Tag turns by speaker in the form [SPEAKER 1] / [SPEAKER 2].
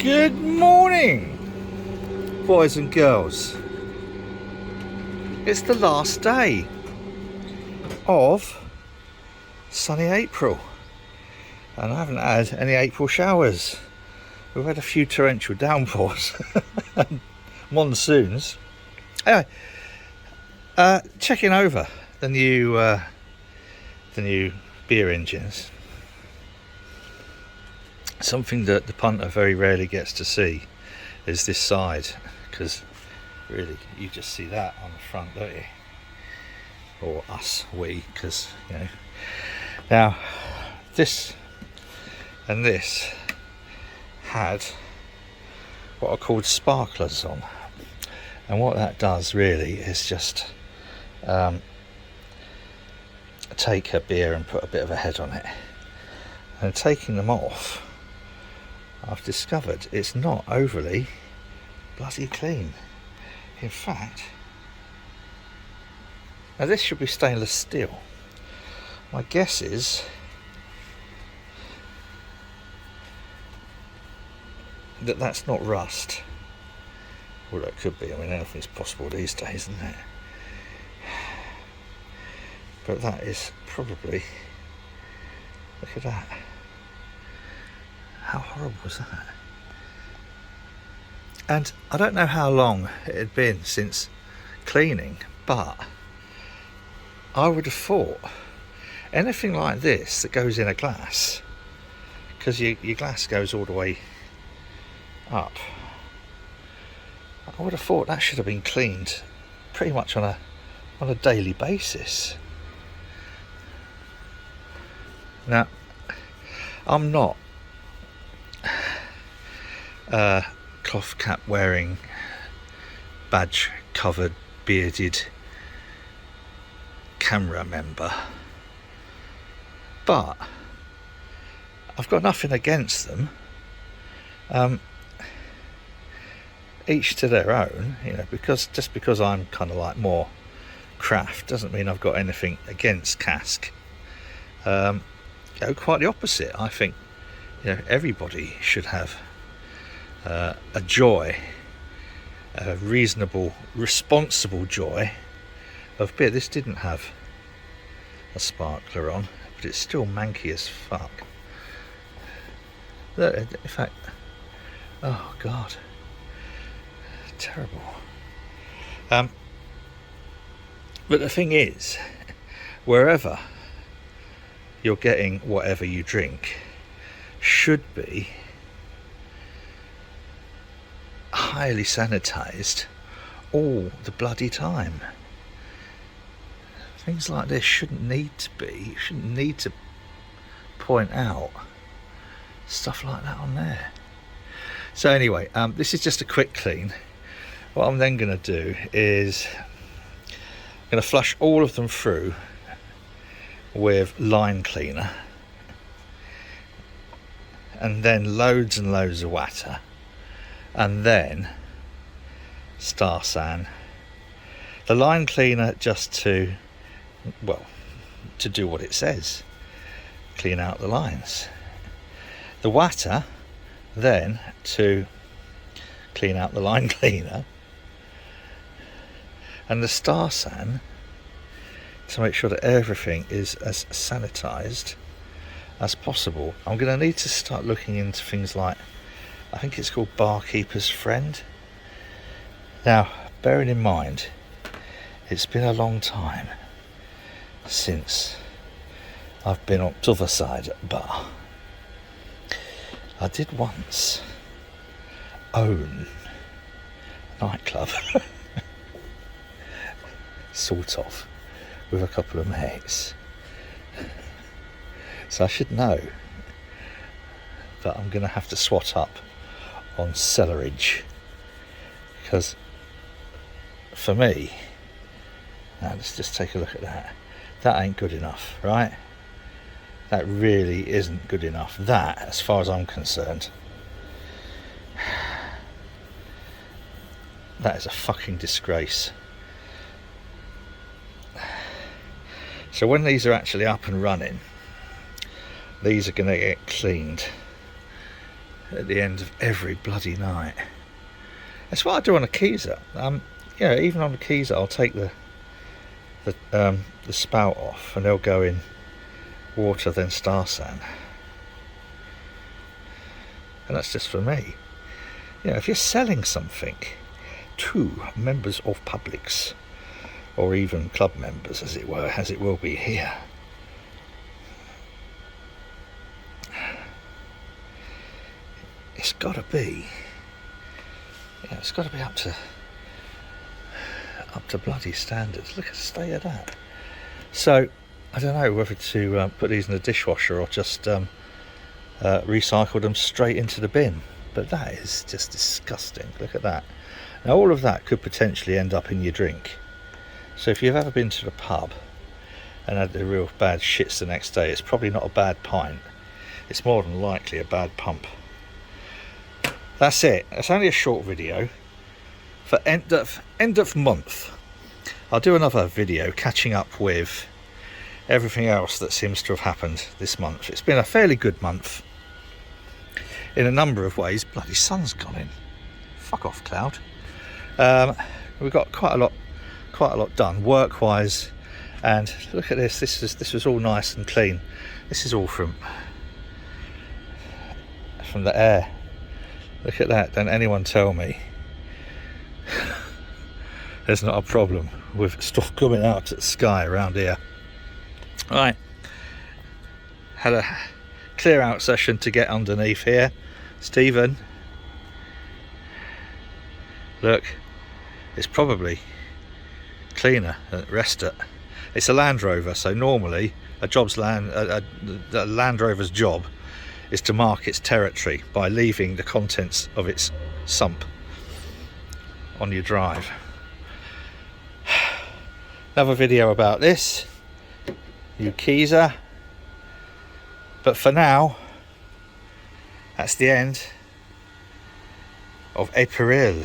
[SPEAKER 1] Good morning, boys and girls. It's the last day of sunny April, and I haven't had any April showers. We've had a few torrential downpours and monsoons. Anyway, checking over the new beer engines. Something that the punter very rarely gets to see is this side, because really you just see that on the front, don't you? Or us, because you know. Now this and this had what are called sparklers on, and what that does really is just take a beer and put a bit of a head on it. And taking them off, I've discovered it's not overly bloody clean. In fact, now this should be stainless steel. My guess is that that's not rust. Well, it could be. I mean, anything's possible these days, isn't it? But that is probably, look at that. How horrible was that? And I don't know how long it had been since cleaning, but I would have thought anything like this that goes in a glass, because your glass goes all the way up, I would have thought that should have been cleaned pretty much on a daily basis. Now, I'm not cloth cap wearing, badge covered, bearded camera member, but I've got nothing against them. Each to their own, you know, because just because I'm kind of like more craft doesn't mean I've got anything against cask. Quite the opposite. I think, you know, everybody should have a joy, a reasonable, responsible joy of beer. This didn't have a sparkler on, but it's still manky as fuck. Look, in fact, oh god, terrible. But the thing is, wherever you're getting whatever you drink should be highly sanitized all the bloody time. Things like this shouldn't need to be. You shouldn't need to point out stuff like that on there. So anyway, this is just a quick clean. What I'm then going to do is I'm going to flush all of them through with line cleaner, and then loads and loads of water, and then Star San. The line cleaner just to do what it says, clean out the lines. The water then to clean out the line cleaner, and the Star San to make sure that everything is as sanitized as possible. I'm going to need to start looking into things like, I think it's called Barkeeper's Friend. Now, bearing in mind, it's been a long time since I've been up to the side at the bar. I did once own a nightclub, sort of, with a couple of mates. So I should know that I'm going to have to swat up on cellarage, because for me, now let's just take a look at that. That ain't good enough, right? That really isn't good enough. That, as far as I'm concerned, that is a fucking disgrace. So when these are actually up and running, these are going to get cleaned at the end of every bloody night. That's what I do on a Keezer. Even on the Keezer, I'll take the spout off, and they'll go in water, then star sand, and that's just for me. If you're selling something to members of publics, or even club members, as it were, as it will be here, it's got to be up to bloody standards. Look at the state of that. So I don't know whether to put these in the dishwasher or just recycle them straight into the bin, but that is just disgusting. Look at that. Now all of that could potentially end up in your drink. So if you've ever been to the pub and had the real bad shits the next day, it's probably not a bad pint, it's more than likely a bad pump. That's it. It's only a short video for end of month. I'll do another video catching up with everything else that seems to have happened this month. It's been a fairly good month in a number of ways. Bloody sun's gone in. Fuck off, cloud. We've got quite a lot done work-wise, and look at this. This was all nice and clean. This is all from the air. Look at that. Don't anyone tell me there's not a problem with stuff coming out of the sky around here. Right, had a clear out session to get underneath here. Stephen, look, it's probably cleaner than the rest of it. It's a Land Rover, so normally the Land Rover's job is to mark its territory by leaving the contents of its sump on your drive. Another video about this, you Keezer. But for now, that's the end of April.